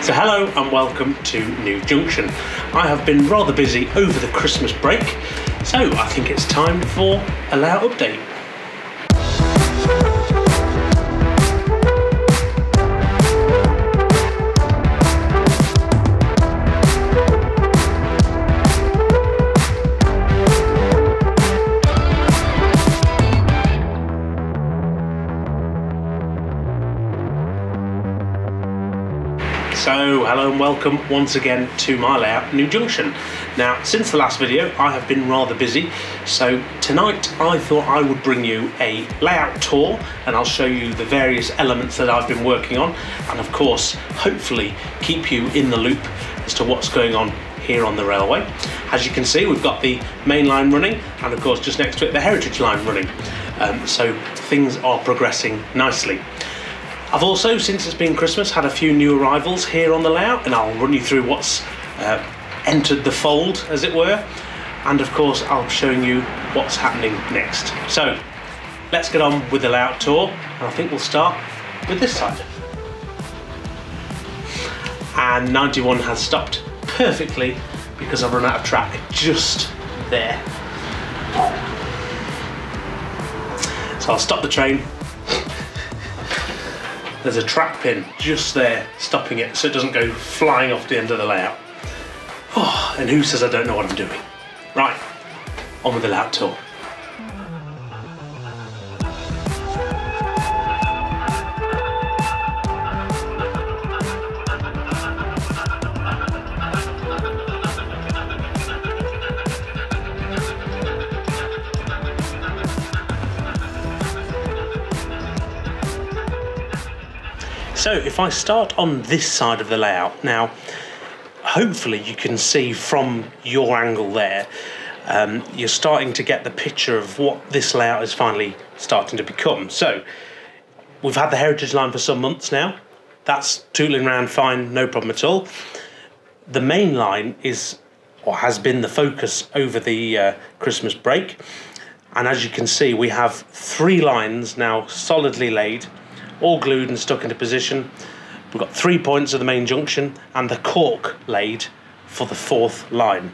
So hello and welcome to New Junction. I have been rather busy over the Christmas break, so I think it's time for a layout update. So hello and welcome once again to my layout, New Junction. Now, since the last video, I have been rather busy, so tonight I thought I would bring you a layout tour and I'll show you the various elements that I've been working on, and of course, hopefully keep you in the loop as to what's going on here on the railway. As you can see, we've got the main line running, and of course just next to it the heritage line running, so things are progressing nicely. I've also, since it's been Christmas, had a few new arrivals here on the layout, and I'll run you through what's entered the fold, as it were, and of course I'll be showing you what's happening next. So let's get on with the layout tour, and I think we'll start with this side. And 91 has stopped perfectly because I've run out of track just there. So I'll stop the train. There's a track pin just there stopping it so it doesn't go flying off the end of the layout. Oh, and who says I don't know what I'm doing? Right, on with the layout tour. So if I start on this side of the layout, now hopefully you can see from your angle there, you're starting to get the picture of what this layout is finally starting to become. So we've had the heritage line for some months now. That's tooling around fine, no problem at all. The main line is, or has been, the focus over the Christmas break. And as you can see, we have 3 lines now solidly laid, all glued and stuck into position. We've got 3 points of the main junction and the cork laid for the 4th line.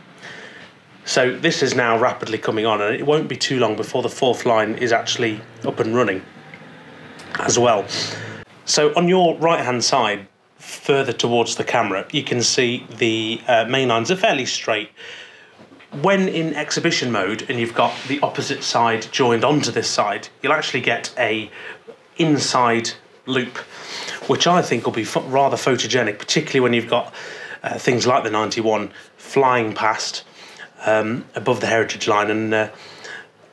So this is now rapidly coming on, and it won't be too long before the 4th line is actually up and running as well. So on your right hand side, further towards the camera, you can see the main lines are fairly straight. When in exhibition mode and you've got the opposite side joined onto this side, you'll actually get a inside loop, which I think will be rather photogenic, particularly when you've got things like the 91 flying past above the heritage line, and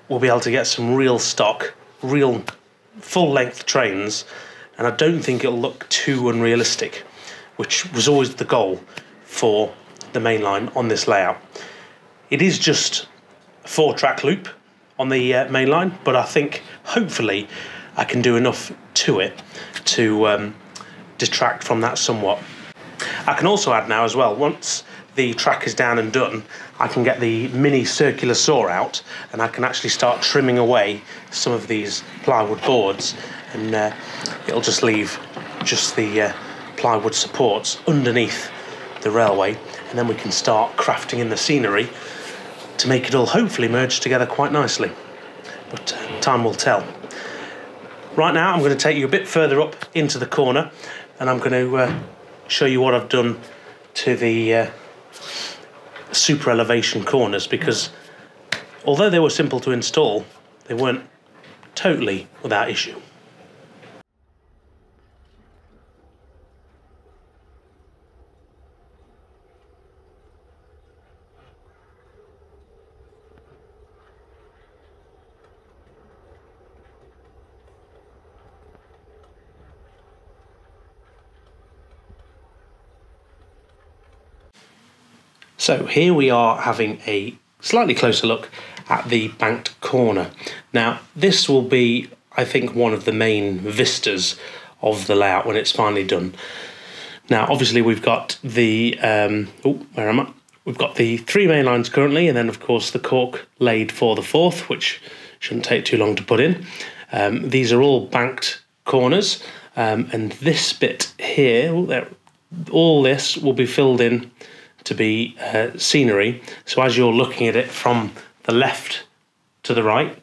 we'll be able to get some real stock, real full-length trains, and I don't think it'll look too unrealistic, which was always the goal for the main line on this layout. It is just a 4-track loop on the main line, but I think hopefully I can do enough to it to detract from that somewhat. I can also add now as well, once the track is down and done, I can get the mini circular saw out and I can actually start trimming away some of these plywood boards, and it'll just leave just the plywood supports underneath the railway, and then we can start crafting in the scenery to make it all hopefully merge together quite nicely. But time will tell. Right now I'm going to take you a bit further up into the corner, and I'm going to show you what I've done to the super elevation corners, because although they were simple to install, they weren't totally without issue. So here we are having a slightly closer look at the banked corner. Now this will be, I think, one of the main vistas of the layout when it's finally done. Now obviously we've got the, We've got the 3 main lines currently, and then of course the cork laid for the 4th, which shouldn't take too long to put in. These are all banked corners, and this bit here, all this will be filled in to be scenery. So as you're looking at it from the left to the right,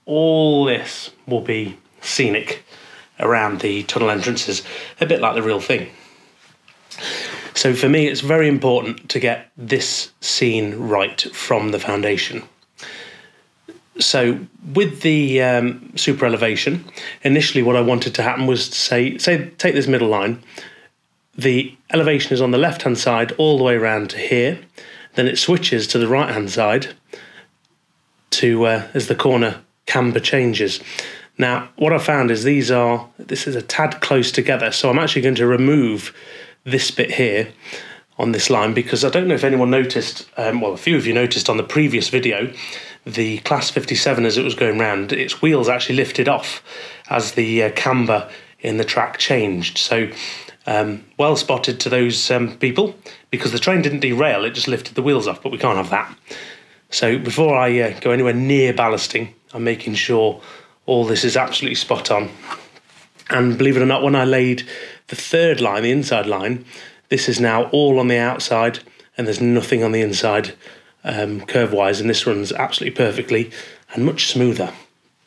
all this will be scenic around the tunnel entrances, a bit like the real thing. So for me, it's very important to get this scene right from the foundation. So with the super elevation, initially what I wanted to happen was to say take this middle line. The elevation is on the left-hand side all the way around to here. Then it switches to the right-hand side to as the corner camber changes. Now, what I found is this is a tad close together, so I'm actually going to remove this bit here on this line, because I don't know if anyone noticed, well, a few of you noticed on the previous video, the Class 57 as it was going round, its wheels actually lifted off as the camber in the track changed. So well spotted to those people, because the train didn't derail, it just lifted the wheels off, but we can't have that. So before I go anywhere near ballasting, I'm making sure all this is absolutely spot on. And believe it or not, when I laid the third line, the inside line, this is now all on the outside and there's nothing on the inside curve-wise, and this runs absolutely perfectly and much smoother.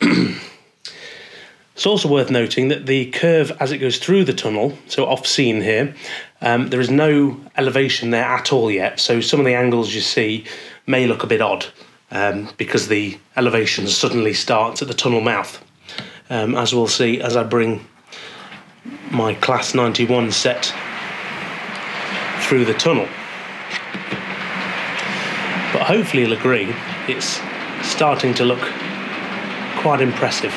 It's also worth noting that the curve as it goes through the tunnel, so off scene here, there is no elevation there at all yet, so some of the angles you see may look a bit odd because the elevation suddenly starts at the tunnel mouth, as we'll see as I bring my Class 91 set through the tunnel. But hopefully you'll agree, it's starting to look quite impressive.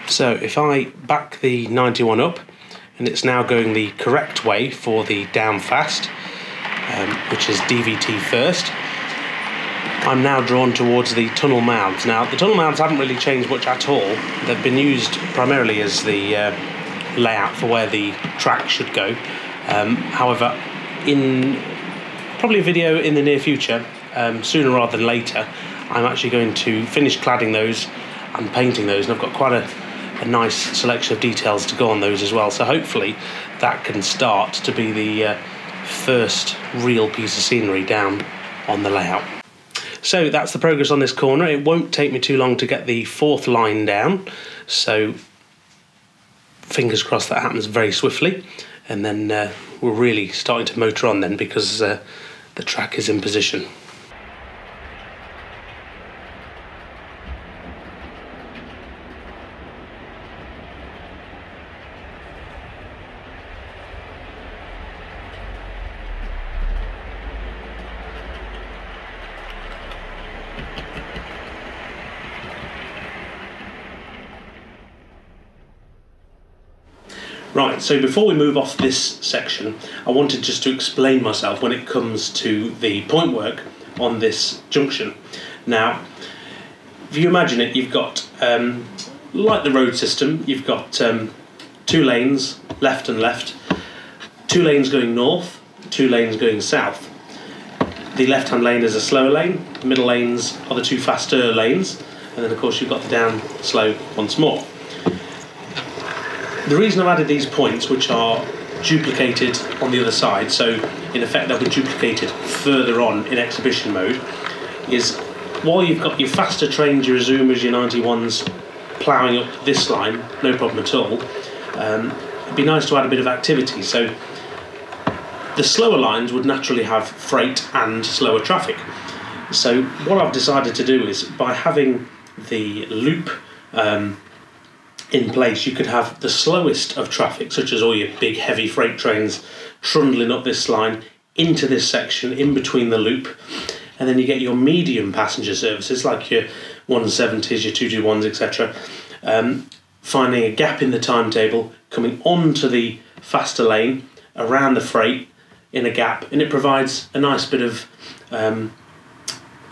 So if I back the 91 up, and it's now going the correct way for the down fast, which is DVT first, I'm now drawn towards the tunnel mouths. Now, the tunnel mouths haven't really changed much at all. They've been used primarily as the layout for where the track should go. However, in probably a video in the near future, sooner rather than later, I'm actually going to finish cladding those and painting those, and I've got quite a nice selection of details to go on those as well. So hopefully that can start to be the first real piece of scenery down on the layout. So that's the progress on this corner. It won't take me too long to get the fourth line down, so fingers crossed that happens very swiftly, and then we're really starting to motor on then, because the track is in position. Right, so before we move off this section, I wanted just to explain myself when it comes to the point work on this junction. Now, if you imagine it, you've got, like the road system, you've got 2 lanes, left and left, 2 lanes going north, 2 lanes going south. The left-hand lane is a slower lane, the middle lanes are the 2 faster lanes, and then of course you've got the down slow once more. The reason I've added these points, which are duplicated on the other side, so in effect they'll be duplicated further on in exhibition mode, is while you've got your faster trains, your Azumas, your 91s ploughing up this line, no problem at all, it'd be nice to add a bit of activity. So the slower lines would naturally have freight and slower traffic. So what I've decided to do is, by having the loop in place, you could have the slowest of traffic, such as all your big heavy freight trains trundling up this line into this section in between the loop, and then you get your medium passenger services like your 170s, your 221s, etc. Finding a gap in the timetable, coming onto the faster lane around the freight in a gap, and it provides a nice bit of I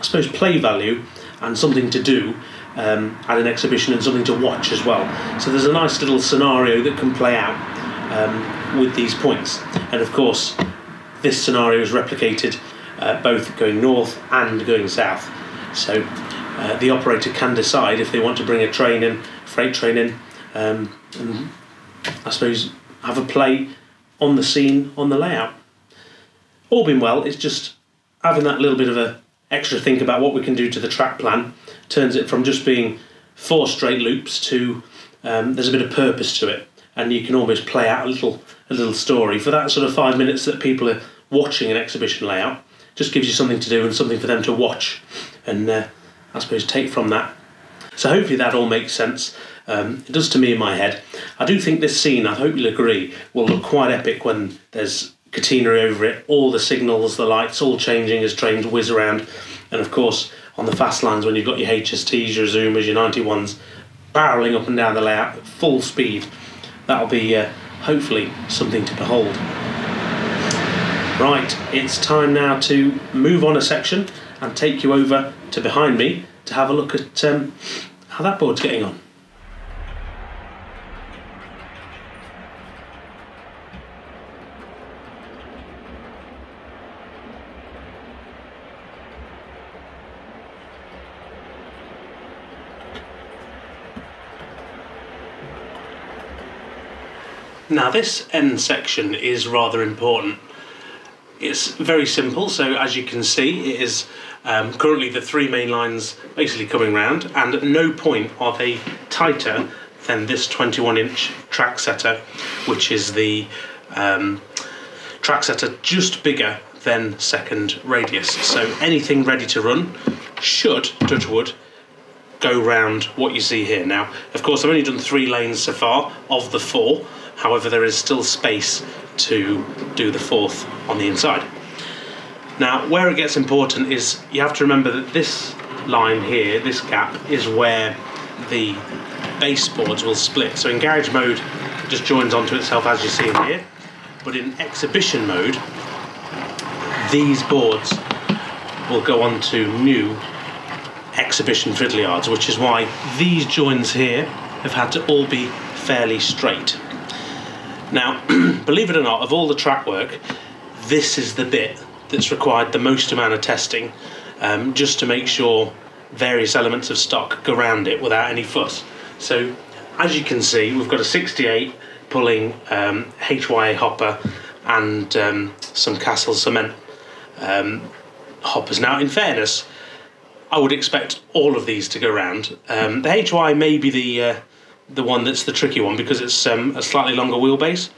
suppose play value and something to do at an exhibition and something to watch as well. So there's a nice little scenario that can play out with these points. And of course, this scenario is replicated both going north and going south. So the operator can decide if they want to bring a train in, freight train in, and I suppose have a play on the scene, on the layout. All being well, it's just having that little bit of a extra think about what we can do to the track plan turns it from just being 4 straight loops to there's a bit of purpose to it, and you can almost play out a little story for that sort of 5 minutes that people are watching an exhibition layout. Just gives you something to do and something for them to watch and I suppose take from that. So hopefully that all makes sense. It does to me in my head. I do think this scene, I hope you'll agree, will look quite epic when there's catenary over it, all the signals, the lights all changing as trains whiz around, and of course on the fast lines when you've got your HSTs, your Zoomers, your 91s barrelling up and down the layout at full speed. That'll be hopefully something to behold. Right, it's time now to move on a section and take you over to behind me to have a look at how that board's getting on. Now this end section is rather important. It's very simple, so as you can see it is currently the 3 main lines basically coming round, and at no point are they tighter than this 21-inch track setter, which is the track setter just bigger than second radius. So anything ready to run should, touch wood, go round what you see here. Now of course I've only done 3 lanes so far of the 4, however there is still space to do the 4th on the inside. Now where it gets important is you have to remember that this line here, this gap, is where the baseboards will split. So in garage mode it just joins onto itself as you see in here, but in exhibition mode these boards will go onto new exhibition fiddle yards, which is why these joins here have had to all be fairly straight. Now, believe it or not, of all the track work, this is the bit that's required the most amount of testing, just to make sure various elements of stock go around it without any fuss. So, as you can see, we've got a 68 pulling HYA hopper and some Castle cement hoppers. Now, in fairness, I would expect all of these to go round. The HY may be the one that's the tricky one because it's a slightly longer wheelbase.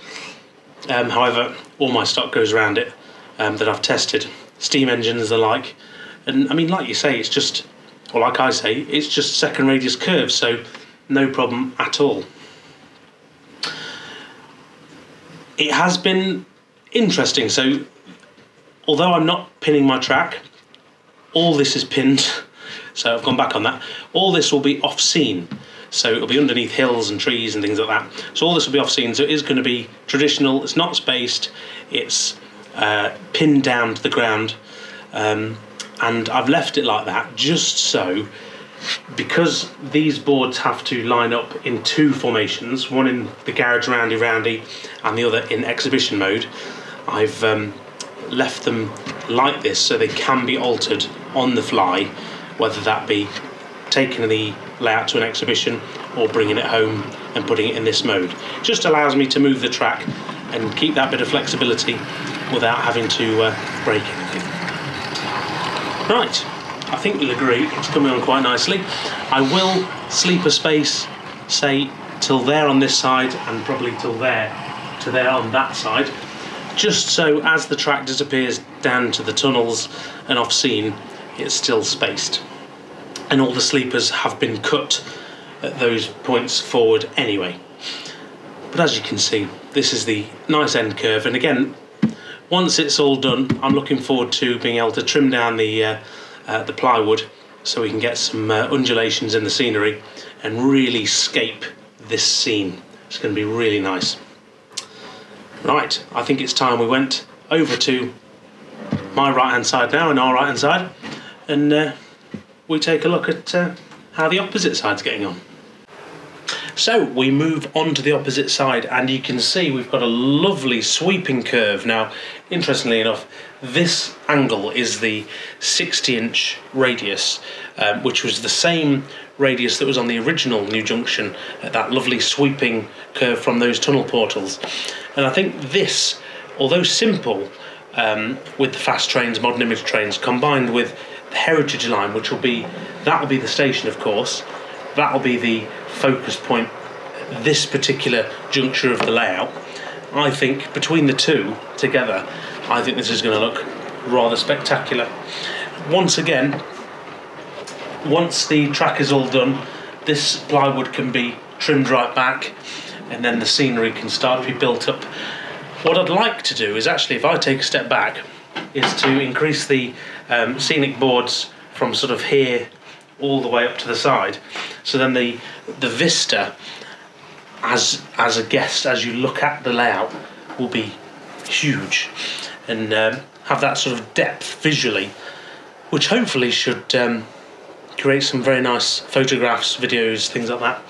However, all my stock goes around it that I've tested. Steam engines, the like. And I mean, like you say, it's just, or like I say, it's just second radius curves, so no problem at all. It has been interesting. So, although I'm not pinning my track, all this is pinned. So I've gone back on that. All this will be off scene. So it'll be underneath hills and trees and things like that. So all this will be off scene. So it is going to be traditional. It's not spaced. It's pinned down to the ground. And I've left it like that just so, because these boards have to line up in 2 formations, one in the garage roundy and the other in exhibition mode, I've left them like this so they can be altered on the fly, whether that be taking the layout to an exhibition or bringing it home and putting it in this mode. It just allows me to move the track and keep that bit of flexibility without having to break anything. Right, I think you'll agree it's coming on quite nicely. I will sleep a space, say till there on this side and probably till there to there on that side, just so as the track disappears down to the tunnels and off scene, it's still spaced. And all the sleepers have been cut at those points forward anyway. But as you can see, this is the nice end curve, and again, once it's all done, I'm looking forward to being able to trim down the plywood so we can get some undulations in the scenery and really scape this scene. It's going to be really nice. Right, I think it's time we went over to my right hand side now and our right hand side, and we take a look at how the opposite side's getting on. So we move on to the opposite side, and you can see we've got a lovely sweeping curve. Now, interestingly enough, this angle is the 60-inch radius, which was the same radius that was on the original New Junction, that lovely sweeping curve from those tunnel portals. And I think this, although simple, with the fast trains, modern image trains, combined with the Heritage Line, which will be the station, of course, that'll be the focus point, this particular juncture of the layout. I think between the two together, I think this is going to look rather spectacular. Once again, once the track is all done, this plywood can be trimmed right back, and then the scenery can start to be built up. What I'd like to do is actually, if I take a step back, is to increase the scenic boards from sort of here all the way up to the side, so then the vista as a guest, as you look at the layout, will be huge, and have that sort of depth visually, which hopefully should create some very nice photographs, videos, things like that,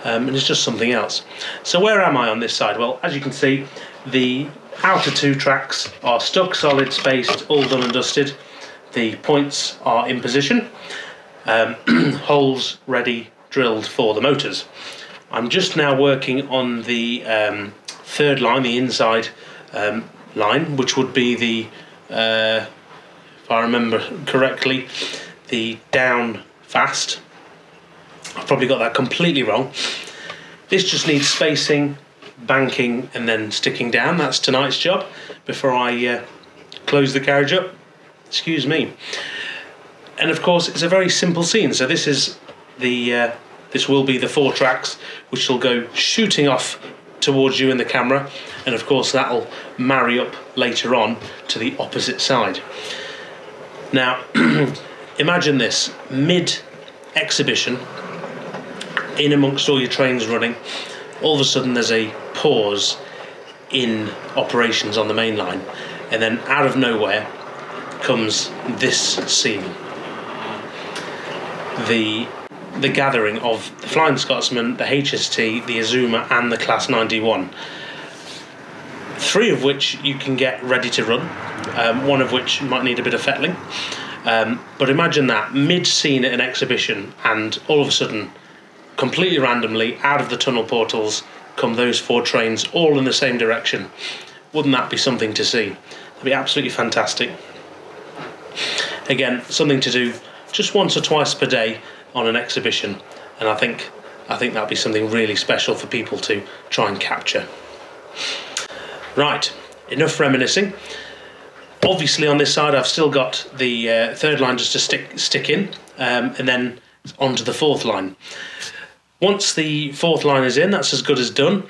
and it's just something else. So where am I on this side? Well, as you can see, the outer two tracks are stuck, solid, spaced, all done and dusted. The points are in position, holes ready, drilled for the motors. I'm just now working on the third line, the inside line, which would be the, if I remember correctly, the down fast. I've probably got that completely wrong. This just needs spacing, banking, and then sticking down. That's tonight's job before I close the carriage up. Excuse me. And of course, it's a very simple scene. So this is the this will be the 4 tracks, which will go shooting off towards you in the camera, and of course that'll marry up later on to the opposite side. Now, imagine this, mid-exhibition, in amongst all your trains running, all of a sudden there's a pause in operations on the main line, and then out of nowhere comes this scene. The gathering of the Flying Scotsman, the HST, the Azuma and the Class 91. 3 of which you can get ready to run, one of which might need a bit of fettling. But imagine that, mid-scene at an exhibition, and all of a sudden, completely randomly, out of the tunnel portals, come those 4 trains, all in the same direction. Wouldn't that be something to see? It'd be absolutely fantastic. Again, something to do just once or twice per day on an exhibition, and I think that'd be something really special for people to try and capture. Right, enough reminiscing. Obviously on this side I've still got the third line just to stick in, and then onto the 4th line. Once the 4th line is in, that's as good as done,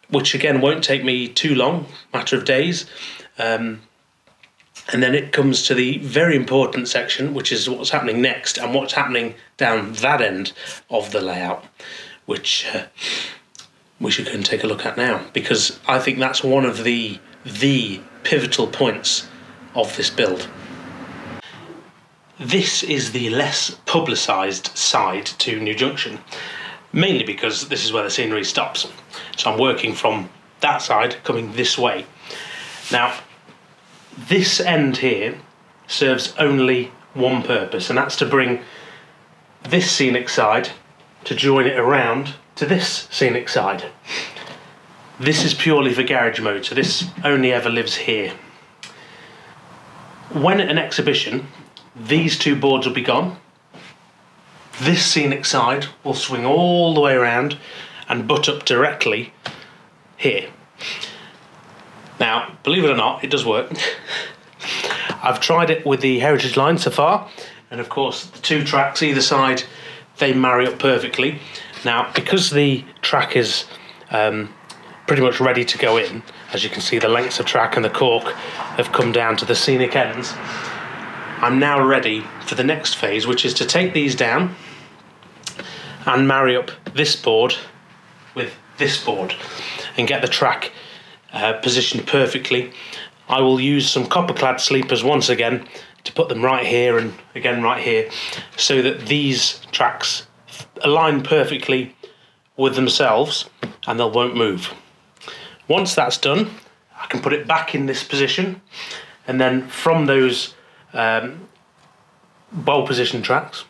which again won't take me too long, matter of days. And then it comes to the very important section, which is what's happening next and what's happening down that end of the layout, which we should go and take a look at now, because I think that's one of the pivotal points of this build. This is the less publicised side to New Junction, mainly because this is where the scenery stops. So I'm working from that side, coming this way. Now, this end here serves only one purpose, and that's to bring this scenic side to join it around to this scenic side. This is purely for garage mode, so this only ever lives here. When at an exhibition, these 2 boards will be gone. This scenic side will swing all the way around and butt up directly here. Now, believe it or not, it does work. I've tried it with the Heritage Line so far, and of course the 2 tracks either side, they marry up perfectly. Now, because the track is pretty much ready to go in, as you can see the lengths of track and the cork have come down to the scenic ends, I'm now ready for the next phase, which is to take these down and marry up this board with this board and get the track positioned perfectly. I will use some copper clad sleepers once again to put them right here and again right here, so that these tracks align perfectly with themselves and they won't move. Once that's done, I can put it back in this position, and then from those well positioned tracks,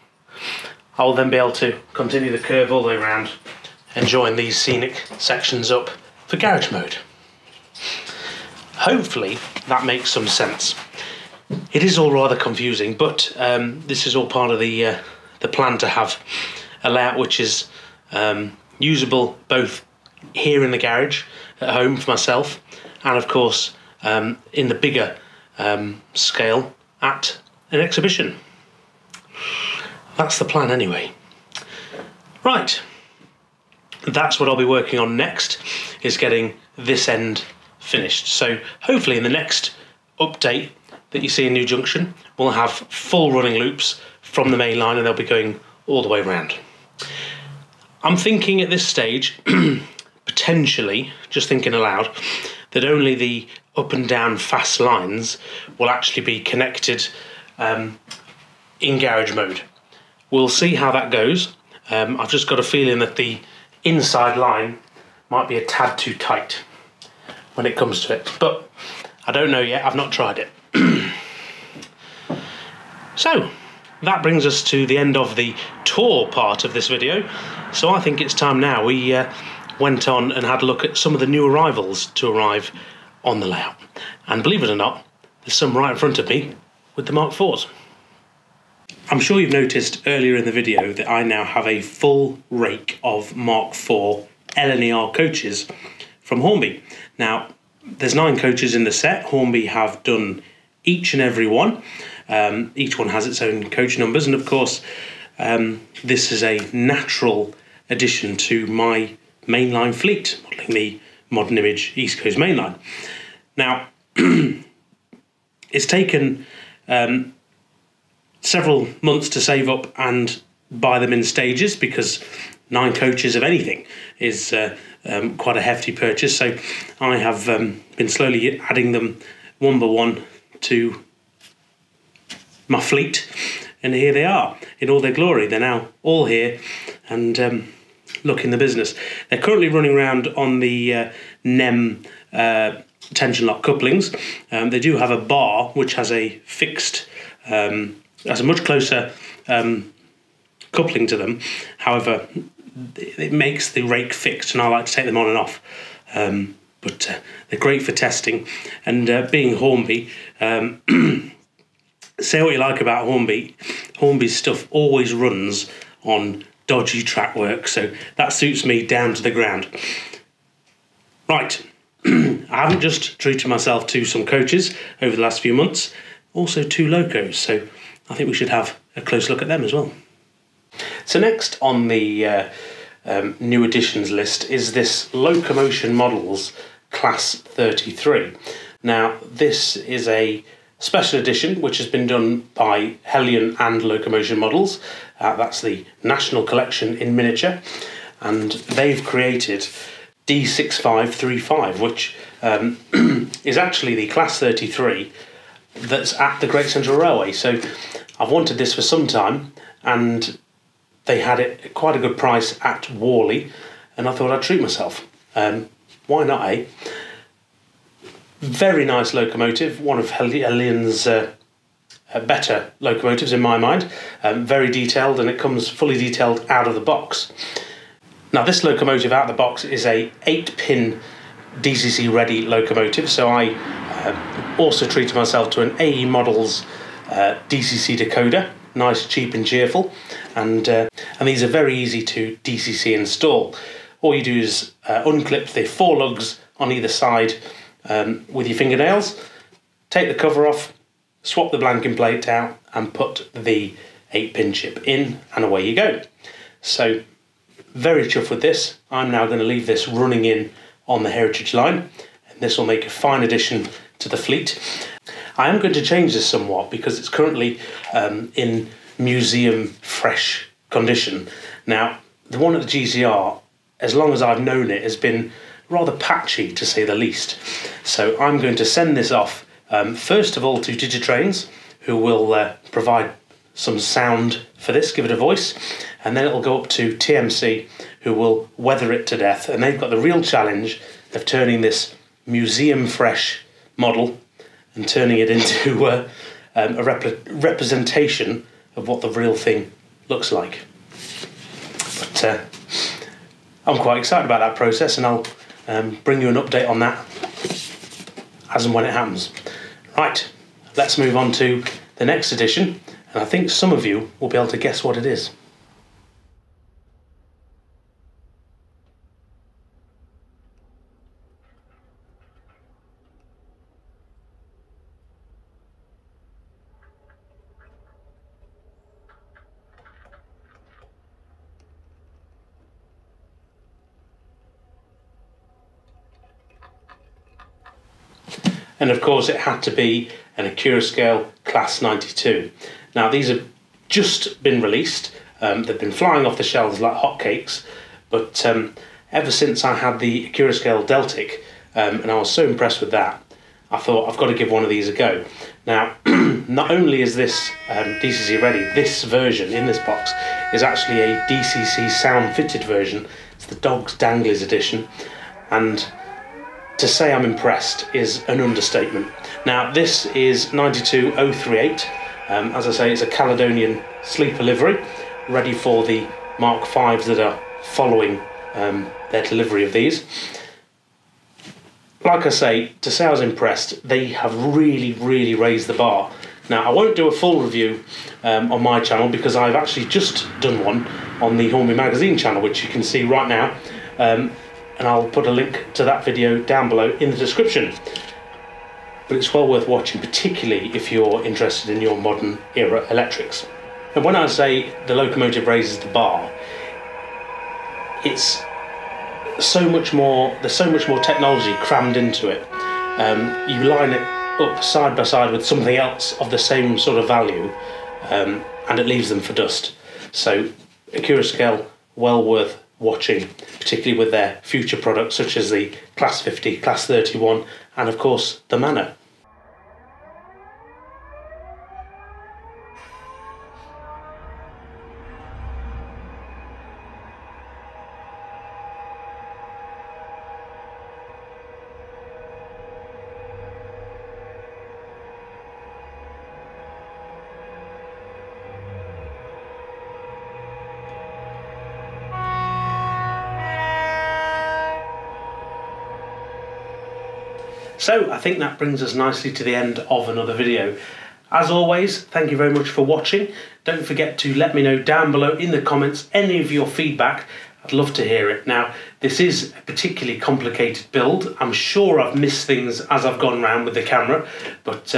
I'll then be able to continue the curve all the way around, enjoying these scenic sections up for garage mode. Hopefully that makes some sense. It is all rather confusing, but this is all part of the plan to have a layout which is usable both here in the garage at home for myself, and of course in the bigger scale at an exhibition. That's the plan anyway. Right, that's what I'll be working on next, is getting this end finished. So hopefully in the next update that you see in New Junction, we'll have full running loops from the main line and they'll be going all the way around. I'm thinking at this stage, potentially, just thinking aloud, that only the up and down fast lines will actually be connected in garage mode. We'll see how that goes. I've just got a feeling that the inside line might be a tad too tight when it comes to it, but I don't know yet, I've not tried it. So that brings us to the end of the tour part of this video, so I think it's time now we went on and had a look at some of the new arrivals to arrive on the layout. And believe it or not, there's some right in front of me with the Mark IVs. I'm sure you've noticed earlier in the video that I now have a full rake of Mark IV LNER coaches from Hornby. Now, there's 9 coaches in the set. Hornby have done each and every one. Each one has its own coach numbers, and of course, this is a natural addition to my mainline fleet, modelling the Modern Image East Coast mainline. Now, it's taken several months to save up and buy them in stages, because 9 coaches of anything is quite a hefty purchase. So I have been slowly adding them one by one to my fleet, and here they are in all their glory. They're now all here and looking the business. They're currently running around on the NEM tension lock couplings. They do have a bar which has a fixed, has a much closer coupling to them. However, it makes the rake fixed, and I like to take them on and off. But they're great for testing, and being Hornby, say what you like about Hornby, Hornby's stuff always runs on dodgy track work, so that suits me down to the ground. Right, I haven't just treated myself to some coaches over the last few months, also 2 locos, so I think we should have a close look at them as well. So next on the new additions list is this Locomotion Models Class 33. Now, this is a special edition which has been done by Hellion and Locomotion Models. That's the National Collection in miniature, and they've created D6535, which is actually the Class 33 that's at the Great Central Railway. So I've wanted this for some time, and they had it at quite a good price at Worley, and I thought I'd treat myself. Why not, eh? Very nice locomotive, one of Hellion's better locomotives in my mind. Very detailed, and it comes fully detailed out of the box. Now, this locomotive out of the box is a 8-pin DCC ready locomotive, so I also treated myself to an AE Models DCC decoder, nice, cheap and cheerful, and these are very easy to DCC install. All you do is unclip the 4 lugs on either side with your fingernails, take the cover off, swap the blanking plate out, and put the 8-pin chip in, and away you go. So, very chuffed with this. I'm now going to leave this running in on the Heritage line, and this will make a fine addition to the fleet. I am going to change this somewhat because it's currently in museum fresh condition. Now, the one at the GCR, as long as I've known it, has been rather patchy, to say the least. So I'm going to send this off, first of all, to Digitrains, who will provide some sound for this, give it a voice, and then it'll go up to TMC, who will weather it to death. And they've got the real challenge of turning this museum fresh model and turning it into a representation of what the real thing looks like. But I'm quite excited about that process, and I'll bring you an update on that as and when it happens. Right, let's move on to the next edition, and I think some of you will be able to guess what it is. And of course it had to be an Accurascale Class 92. Now these have just been released, they've been flying off the shelves like hotcakes, but ever since I had the Accurascale Deltic, and I was so impressed with that, I thought I've got to give one of these a go. Now not only is this DCC ready, this version in this box is actually a DCC sound fitted version. It's the Dogs Danglies edition, and to say I'm impressed is an understatement. Now this is 92038, as I say, it's a Caledonian sleeper livery, ready for the Mark 5s that are following their delivery of these. Like I say, to say I was impressed, they have really raised the bar. Now I won't do a full review on my channel, because I've actually just done one on the Hornby Magazine channel, which you can see right now. And I'll put a link to that video down below in the description. But it's well worth watching, particularly if you're interested in your modern era electrics. And when I say the locomotive raises the bar, it's so much more, there's so much more technology crammed into it. You line it up side by side with something else of the same sort of value, and it leaves them for dust. So Accurascale, well worth watching, particularly with their future products such as the Class 50, Class 31, and of course the Mano. So I think that brings us nicely to the end of another video. As always, thank you very much for watching. Don't forget to let me know down below in the comments any of your feedback. I'd love to hear it. Now, this is a particularly complicated build. I'm sure I've missed things as I've gone around with the camera, but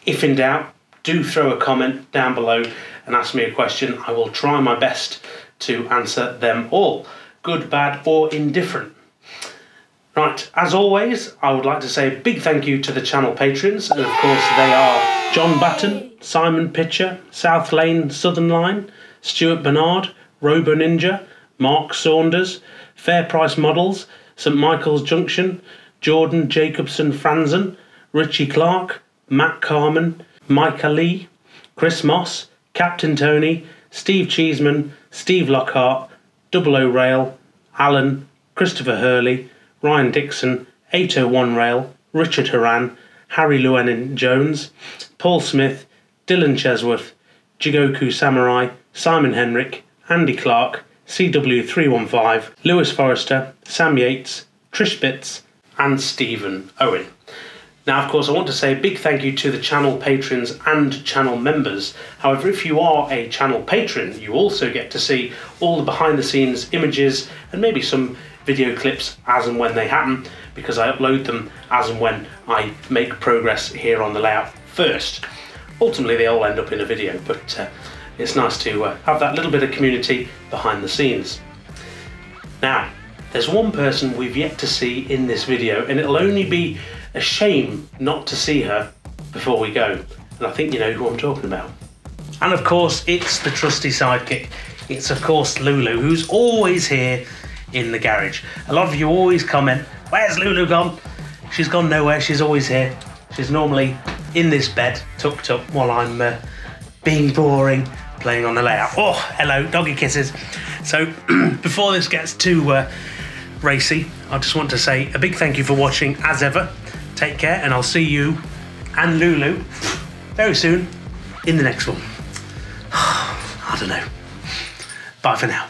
if in doubt, do throw a comment down below and ask me a question. I will try my best to answer them all, good, bad, or indifferent. Right, as always, I would like to say a big thank you to the channel patrons, and of course they are John Batten, Simon Pitcher, South Lane Southern Line, Stuart Bernard, Robo Ninja, Mark Saunders, Fair Price Models, St Michael's Junction, Jordan Jacobson Franzen, Richie Clark, Matt Carman, Micah Lee, Chris Moss, Captain Tony, Steve Cheeseman, Steve Lockhart, Double O Rail, Alan, Christopher Hurley, Ryan Dixon, 801 Rail, Richard Horan, Harry Llewellyn Jones, Paul Smith, Dylan Chesworth, Jigoku Samurai, Simon Henrik, Andy Clark, CW315, Lewis Forrester, Sam Yates, Trish Bitts, and Stephen Owen. Now, of course, I want to say a big thank you to the channel patrons and channel members. However, if you are a channel patron, you also get to see all the behind-the-scenes images and maybe some video clips as and when they happen, because I upload them as and when I make progress here on the layout first. Ultimately, they all end up in a video, but it's nice to have that little bit of community behind the scenes. Now, there's one person we've yet to see in this video, and it'll only be a shame not to see her before we go. And I think you know who I'm talking about. And of course, it's the trusty sidekick. It's of course Lulu, who's always here in the garage. A lot of you always comment, where's Lulu gone? She's gone nowhere, she's always here. She's normally in this bed, tucked up, while I'm being boring, playing on the layout. Oh, hello, doggy kisses. So before this gets too racy, I just want to say a big thank you for watching as ever. Take care, and I'll see you and Lulu very soon in the next one. I don't know. Bye for now.